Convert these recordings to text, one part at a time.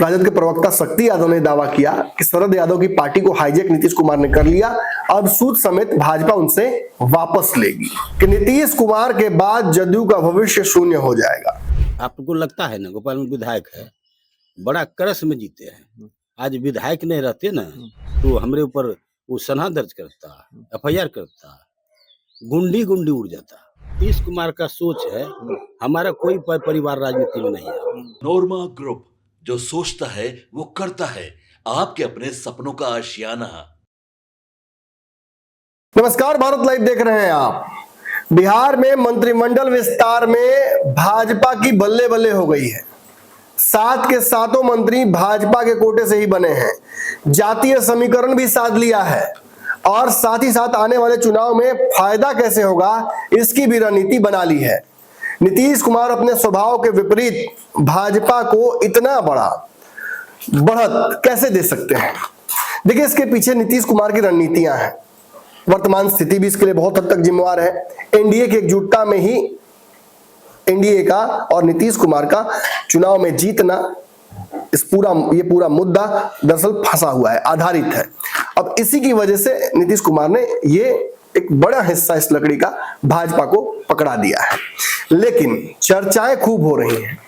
राजद के प्रवक्ता शक्ति यादव ने दावा किया कि शरद यादव की पार्टी को हाईजैक नीतीश कुमार ने कर लिया, अब सूद समेत भाजपा उनसे वापस लेगी, कि नीतीश कुमार के बाद जदयू का भविष्य शून्य हो जाएगा। आपको लगता है ना, गोपाल विधायक है, बड़ा करस में जीते हैं, आज विधायक नहीं रहते ना तो हमरे ऊपर वो सनहा दर्ज करता, FIR करता, गुंडी उड़ जाता। नीतीश कुमार का सोच है, हमारा कोई परिवार राजनीति में नहीं है। नोरमा ग्रुप, जो सोचता है वो करता है, आपके अपने सपनों का आशियाना। नमस्कार, भारत लाइव देख रहे हैं आप। बिहार में मंत्रिमंडल विस्तार में भाजपा की बल्ले बल्ले हो गई है। 7 के 7 मंत्री भाजपा के कोटे से ही बने हैं। जातीय समीकरण भी साध लिया है और साथ ही साथ आने वाले चुनाव में फायदा कैसे होगा इसकी भी रणनीति बना ली है। नीतीश कुमार अपने स्वभाव के विपरीत भाजपा को इतना बड़ा बढ़त कैसे दे सकते हैं? देखिए, इसके पीछे नीतीश कुमार की रणनीतियां हैं। वर्तमान स्थिति भी इसके लिए बहुत हद तक जिम्मेवार है। एनडीए की एकजुटता में ही एनडीए का और नीतीश कुमार का चुनाव में जीतना, ये पूरा मुद्दा दरअसल फंसा हुआ है, आधारित है। अब इसी की वजह से नीतीश कुमार ने ये एक बड़ा हिस्सा इस लकड़ी का भाजपा को पकड़ा दिया है। लेकिन चर्चाएं खूब हो रही हैं।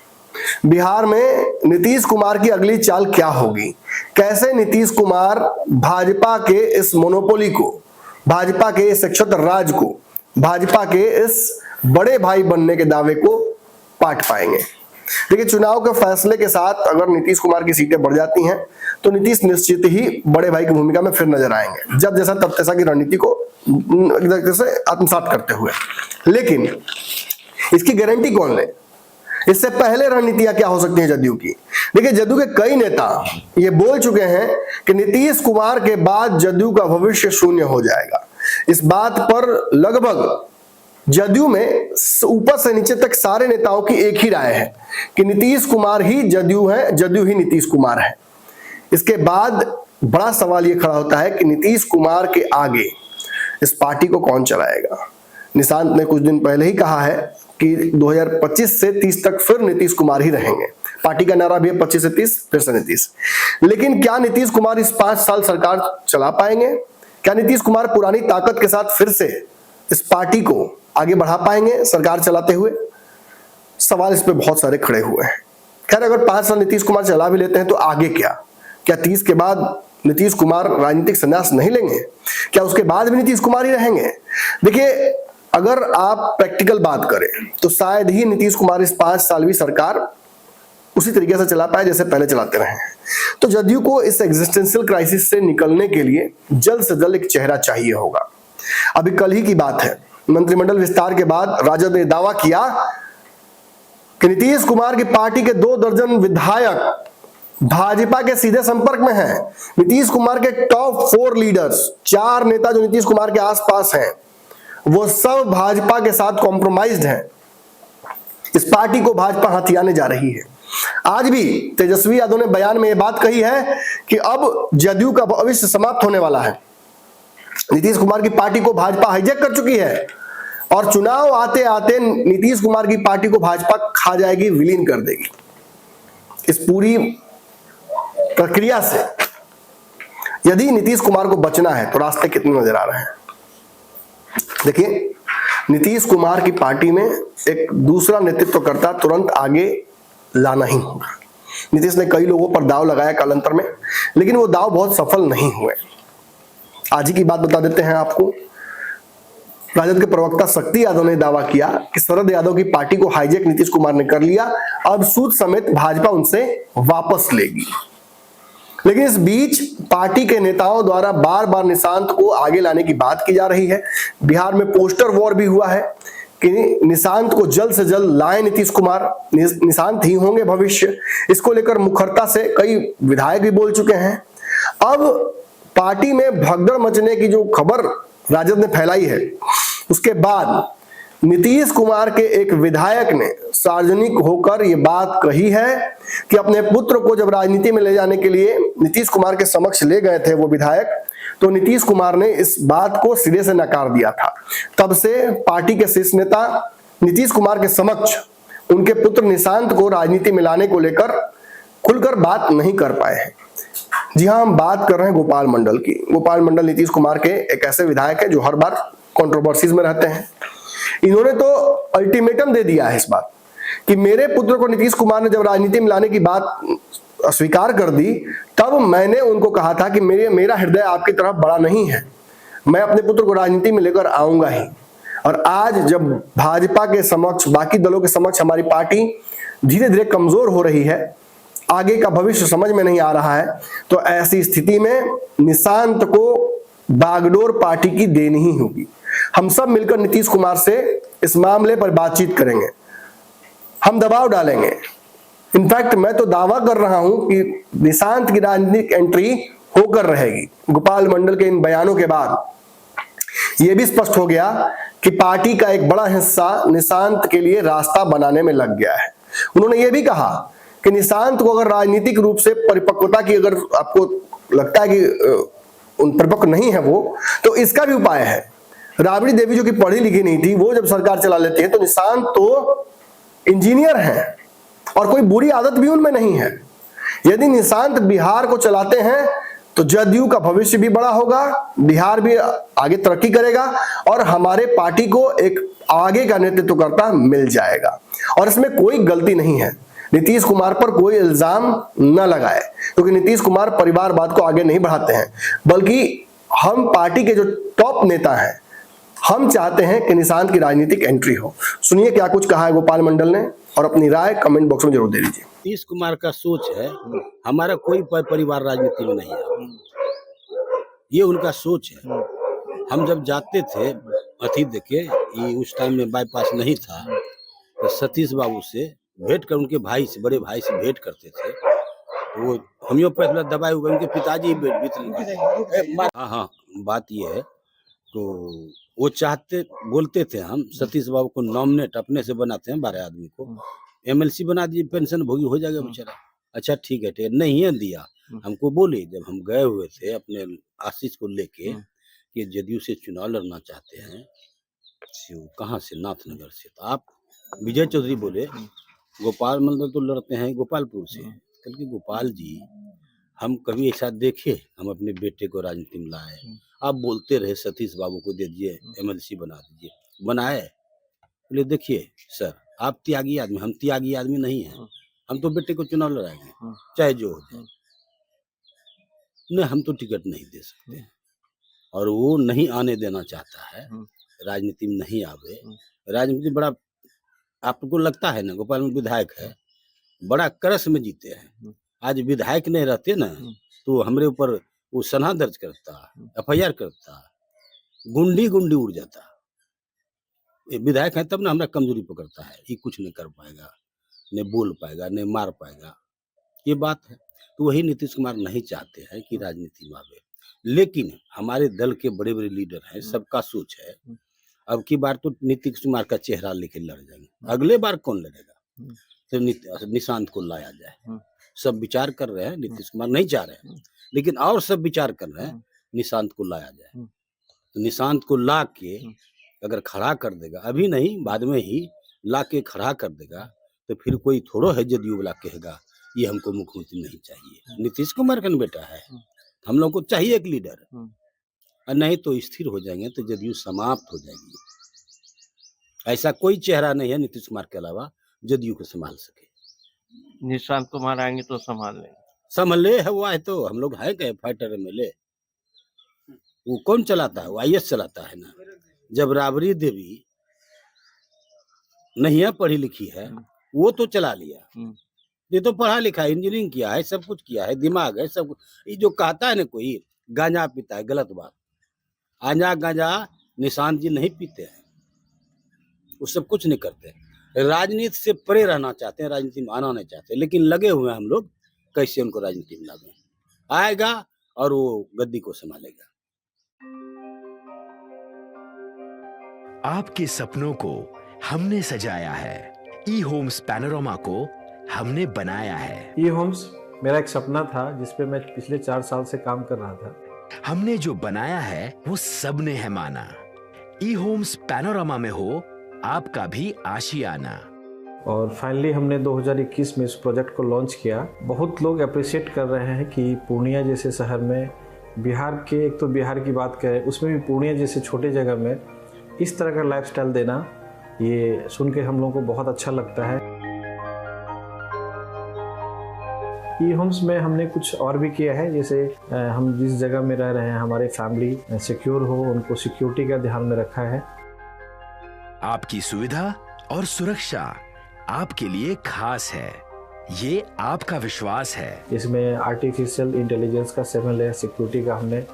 बिहार में नीतीश कुमार की अगली चाल क्या होगी? कैसे नीतीश कुमार भाजपा के इस मोनोपोली को, भाजपा के इस क्षत्र राज को, भाजपा के इस बड़े भाई बनने के दावे को पाट पाएंगे? देखिए, चुनाव के फैसले के साथ अगर नीतीश कुमार की सीटें बढ़ जाती हैं तो नीतीश निश्चित ही बड़े भाई की भूमिका में फिर नजर आएंगे, जब जैसा तब तैसा की रणनीति को से आत्मसात करते हुए। लेकिन इसकी गारंटी कौन ले? इससे पहले रणनीतियां क्या हो सकती है जदयू की? देखिए, जदयू के कई नेता ये बोल चुके हैं कि नीतीश कुमार के बाद जदयू का भविष्य शून्य हो जाएगा। इस बात पर लगभग जदयू में ऊपर से नीचे तक सारे नेताओं की एक ही राय है कि नीतीश कुमार ही जदयू है, जदयू ही नीतीश कुमार है। इसके बाद बड़ा सवाल ये खड़ा होता है कि नीतीश कुमार के आगे इस पार्टी को कौन चलाएगा? निशांत ने कुछ दिन पहले ही कहा है कि 2025 से 30 तक फिर नीतीश कुमार ही रहेंगे। पार्टी का नारा भी है 25 से 30 फिर से नीतीश। लेकिन क्या नीतीश कुमार इस 5 साल सरकार चला पाएंगे? क्या नीतीश कुमार पुरानी ताकत के साथ फिर से इस पार्टी को आगे बढ़ा पाएंगे सरकार चलाते हुए? सवाल इस पे बहुत सारे खड़े हुए हैं। खैर, अगर 5 साल नीतीश कुमार चला भी लेते हैं तो आगे क्या? क्या 30 के बाद नीतीश कुमार राजनीतिक संन्यास नहीं लेंगे? क्या उसके बाद भी नीतीश कुमार ही रहेंगे? देखिए, अगर आप प्रैक्टिकल बात करें तो शायद ही नीतीश कुमार इस 5 साल भी सरकार उसी तरीके से चला पाए जैसे पहले चलाते रहे हैं। तो जदयू को इस एग्जिस्टेंशियल क्राइसिस से निकलने के लिए जल्द से जल्द एक चेहरा चाहिए होगा। अभी कल ही की बात है, मंत्रिमंडल विस्तार के बाद राजद ने दावा किया कि नीतीश कुमार की पार्टी के 2 दर्जन विधायक भाजपा के सीधे संपर्क में हैं। नीतीश कुमार के टॉप 4 लीडर्स, 4 नेता जो नीतीश कुमार के आसपास हैं, वो सब भाजपा के साथ कॉम्प्रोमाइज्ड हैं। इस पार्टी को भाजपा हथियाने जा रही है। आज भी तेजस्वी यादव ने बयान में यह बात कही है कि अब जदयू का भविष्य समाप्त होने वाला है। नीतीश कुमार की पार्टी को भाजपा हाईजैक कर चुकी है और चुनाव आते आते नीतीश कुमार की पार्टी को भाजपा खा जाएगी, विलीन कर देगी। इस पूरी प्रक्रिया से यदि नीतीश कुमार को बचना है तो रास्ते कितने नजर आ रहे हैं? देखिए, नीतीश कुमार की पार्टी में एक दूसरा नेतृत्वकर्ता तुरंत आगे लाना ही होगा। नीतीश ने कई लोगों पर दाव लगाया कालांतर में, लेकिन वो दाव बहुत सफल नहीं हुए। आज ही की बात बता देते हैं आपको। राजद के प्रवक्ता शक्ति यादव ने दावा किया कि शरद यादव की पार्टी को हाईजैक नीतीश कुमार ने कर लिया, अब सूद समेत भाजपा उनसे वापस लेगी। लेकिन इस बीच पार्टी के नेताओं द्वारा बार बार निशांत को आगे लाने की बात की जा रही है। बिहार में पोस्टर वॉर भी हुआ है कि निशांत को जल्द से जल्द लाए नीतीश कुमार, निशांत ही होंगे भविष्य। इसको लेकर मुखरता से कई विधायक भी बोल चुके हैं। अब पार्टी में भगदड़ मचने की जो खबर राजद ने फैलाई है, उसके बाद नीतीश कुमार के एक विधायक ने सार्वजनिक होकर यह बात कही है कि अपने पुत्र को जब राजनीति में ले जाने के लिए नीतीश कुमार के समक्ष ले गए थे वो विधायक, तो नीतीश कुमार ने इस बात को सिरे से नकार दिया था। तब से पार्टी के शीर्ष नेता नीतीश कुमार के समक्ष उनके पुत्र निशांत को राजनीति में लाने को लेकर खुलकर बात नहीं कर पाए हैं। जी हाँ, हम बात कर रहे हैं गोपाल मंडल की। गोपाल मंडल नीतीश कुमार के एक ऐसे विधायक है जो हर बार कंट्रोवर्सीज में रहते हैं। इन्होंने तो अल्टीमेटम दे दिया है इस बात कि मेरे पुत्र को नीतीश कुमार ने जब राजनीति में लाने की बात अस्वीकार कर दी, तब मैंने उनको कहा था कि मेरा हृदय आपकी तरफ बड़ा नहीं है, मैं अपने पुत्र को राजनीति में लेकर आऊंगा ही। और आज जब भाजपा के समक्ष, बाकी दलों के समक्ष हमारी पार्टी धीरे धीरे कमजोर हो रही है, आगे का भविष्य समझ में नहीं आ रहा है, तो ऐसी स्थिति में निशांत को बागडोर पार्टी की देनी ही होगी। हम सब मिलकर नीतीश कुमार से इस मामले पर बातचीत करेंगे, हम दबाव डालेंगे। इनफैक्ट मैं तो दावा कर रहा हूं कि निशांत की राजनीतिक एंट्री होकर रहेगी। गोपाल मंडल के इन बयानों के बाद यह भी स्पष्ट हो गया कि पार्टी का एक बड़ा हिस्सा निशांत के लिए रास्ता बनाने में लग गया है। उन्होंने यह भी कहा कि निशांत को अगर राजनीतिक रूप से परिपक्वता की, अगर आपको लगता है कि उन परिपक्व नहीं है वो, तो इसका भी उपाय है। राबड़ी देवी जो कि पढ़ी लिखी नहीं थी, वो जब सरकार चला लेती है, तो निशांत तो इंजीनियर हैं और कोई बुरी आदत भी उनमें नहीं है। यदि निशांत बिहार को चलाते हैं तो जदयू का भविष्य भी बड़ा होगा, बिहार भी आगे तरक्की करेगा और हमारे पार्टी को एक आगे का नेतृत्वकर्ता मिल जाएगा। और इसमें कोई गलती नहीं है, नीतीश कुमार पर कोई इल्जाम न लगाए, क्योंकि नीतीश कुमार परिवारवाद को आगे नहीं बढ़ाते हैं, बल्कि हम पार्टी के जो टॉप नेता हैं, हम चाहते हैं कि निशांत की राजनीतिक एंट्री हो। सुनिए क्या कुछ कहा है गोपाल मंडल ने, और अपनी राय कमेंट बॉक्स में जरूर दे दीजिए। नीतीश कुमार का सोच है, हमारा कोई परिवार राजनीति में नहीं है, ये उनका सोच है। हम जब जाते थे अथी देखे, ये उस टाइम में बाईपास नहीं था, तो सतीश बाबू से भेंट कर, उनके भाई से, बड़े भाई से भेंट करते थे। वो होम्योपैथ में दवाई हुए, उनके पिताजी हाँ, बात ये है, तो वो चाहते, बोलते थे हम सतीश बाबू को नॉमिनेट अपने से बनाते हैं, 12 आदमी को एमएलसी बना दीजिए, पेंशन भोगी हो जाएगा बेचारा। अच्छा ठीक है, ठीक नहीं है दिया। हमको बोले, जब हम गए हुए थे अपने आशीष को लेके कि जदयू से चुनाव लड़ना चाहते हैं, कहाँ से, नाथनगर से, तो आप विजय चौधरी बोले गोपाल मंडल तो लड़ते हैं गोपालपुर से। कल के गोपाल जी, हम कभी ऐसा देखे हम अपने बेटे को राजनीति में लाए? आप बोलते रहे सतीश बाबू को दे दीजिए, एमएलसी बना दीजिए, बनाए। बोले देखिए सर, आप त्यागी आदमी, हम त्यागी आदमी नहीं हैं, हम तो बेटे को चुनाव लड़ाएंगे चाहे जो हो जाए। नहीं, हम तो टिकट नहीं दे सकते, और वो नहीं आने देना चाहता है, राजनीति में नहीं आवे। राजनीति बड़ा, आपको लगता है ना, गोपाल में विधायक है, बड़ा करस में जीते हैं। आज विधायक नहीं रहते ना, तो हमरे ऊपर वो सनहा दर्ज करता, एफआईआर करता, गुंडी उड़ जाता। ये विधायक है तब ना हमरा कमजोरी पकड़ता है, ये कुछ नहीं कर पाएगा, नहीं बोल पाएगा, नहीं मार पाएगा, ये बात है। तो वही नीतीश कुमार नहीं चाहते हैं कि राजनीति में आवे। लेकिन हमारे दल के बड़े बड़े लीडर हैं, सबका सोच है अब की बार तो नीतीश कुमार का चेहरा लेके लड़ जाएंगे, अगले बार कौन लड़ेगा, तो निशांत को लाया जाए। सब विचार कर रहे हैं, नीतीश कुमार नहीं चाह रहे हैं, लेकिन और सब विचार कर रहे हैं निशांत को लाया जाए। तो निशांत को ला के अगर खड़ा कर देगा, अभी नहीं बाद में ही ला के खड़ा कर देगा, तो फिर कोई थोड़ो है जदयू वाला कहेगा ये हमको मुख्यमंत्री नहीं चाहिए। नीतीश कुमार का बेटा है, हम लोग को चाहिए एक लीडर, और नहीं तो स्थिर हो जाएंगे तो जदयू समाप्त हो जाएगी। ऐसा कोई चेहरा नहीं है नीतीश कुमार के अलावा जदयू को संभाल सके। निशांत कुमार आएंगे तो संभाल लेंगे, संभले है हुआ है, तो हम लोग है क्या फाइटर एमएलए? वो कौन चलाता है? वो आईएएस चलाता है ना। जब राबड़ी देवी नहीं है, पढ़ी लिखी है, वो तो चला लिया। ये तो पढ़ा लिखा है, इंजीनियरिंग किया है, सब कुछ किया है, दिमाग है, सब। ये जो कहता है ना कोई गांजा पीता है, गलत बात। आंजा गांजा निशांत जी नहीं पीते हैं, वो सब कुछ नहीं करते। राजनीति से परे रहना चाहते हैं, राजनीति में आना नहीं चाहते, लेकिन लगे हुए हैं हम लोग कैसे उनको राजनीति में लाएं। आएगा और वो गद्दी को संभालेगा। आपके सपनों को हमने सजाया है, ई होम्स पैनोरामा को हमने बनाया है। ई होम्स मेरा एक सपना था जिस पे मैं पिछले 4 साल से काम कर रहा था। हमने जो बनाया है वो सबने है माना। ई होम्स पैनोरामा में हो आपका भी आशियाना। और फाइनली हमने 2021 में इस प्रोजेक्ट को लॉन्च किया। बहुत लोग अप्रिशिएट कर रहे हैं कि पूर्णिया जैसे शहर में, बिहार के, एक तो बिहार की बात करें उसमें भी पूर्णिया जैसे छोटे जगह में इस तरह का लाइफस्टाइल देना, ये सुन के हम लोगों को बहुत अच्छा लगता है। ई होम्स में हमने कुछ और भी किया है, जैसे हम जिस जगह में रह रहे हैं हमारे फैमिली सिक्योर हो, उनको सिक्योरिटी का ध्यान में रखा है। आपकी सुविधा और सुरक्षा आपके लिए खास है, ये आपका विश्वास है। इसमें आर्टिफिशियल इंटेलिजेंस का 7 लेयर सिक्योरिटी का हमने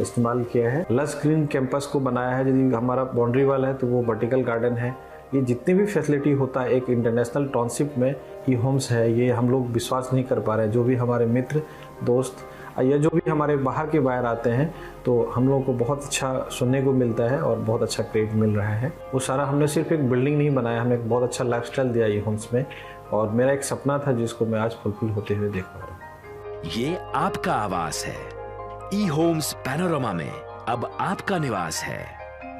इस्तेमाल किया है। लस ग्रीन कैंपस को बनाया है, यदि हमारा बाउंड्री वाल है तो वो वर्टिकल गार्डन है। ये जितनी भी फैसिलिटी होता है एक इंटरनेशनल टाउनशिप में ई होम्स है, ये हम लोग विश्वास नहीं कर पा रहे हैं। जो भी हमारे मित्र दोस्त या जो भी हमारे बाहर के बाहर आते हैं तो हम लोगों को बहुत अच्छा सुनने को मिलता है और बहुत अच्छा क्रेडिट मिल रहा है। वो सारा हमने सिर्फ एक बिल्डिंग नहीं बनाया, हमें एक बहुत अच्छा लाइफस्टाइल दिया ई होम्स में, और मेरा एक सपना था जिसको मैं आज फुलफिल होते हुए देख पा रहा हूँ। ये आपका आवास है। ई होम्स पैनोरामा में अब आपका निवास है।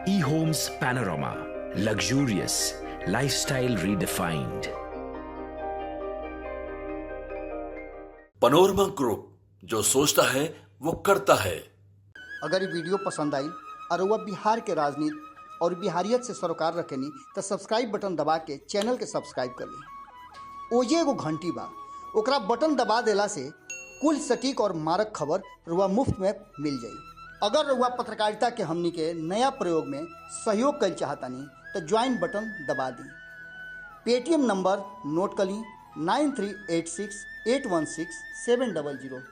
E Homes Panorama, luxurious lifestyle redefined. Panorama group, जो सोचता है वो करता है। अगर ये वीडियो पसंद आई और वह बिहार के राजनीति और बिहारियत से सरोकार रखेनी तो सब्सक्राइब बटन दबा के चैनल के सब्सक्राइब कर ली। ओजे एगो घंटी बा, ओकरा बटन दबा देला से कुल सटीक और मारक खबर रुआ मुफ्त में मिल जाई। अगर रुआ पत्रकारिता के हमनी के नया प्रयोग में सहयोग कर चाहतानी तो ज्वाइन बटन दबा दी। पेटीएम नंबर नोट कर ली 9386 816 700।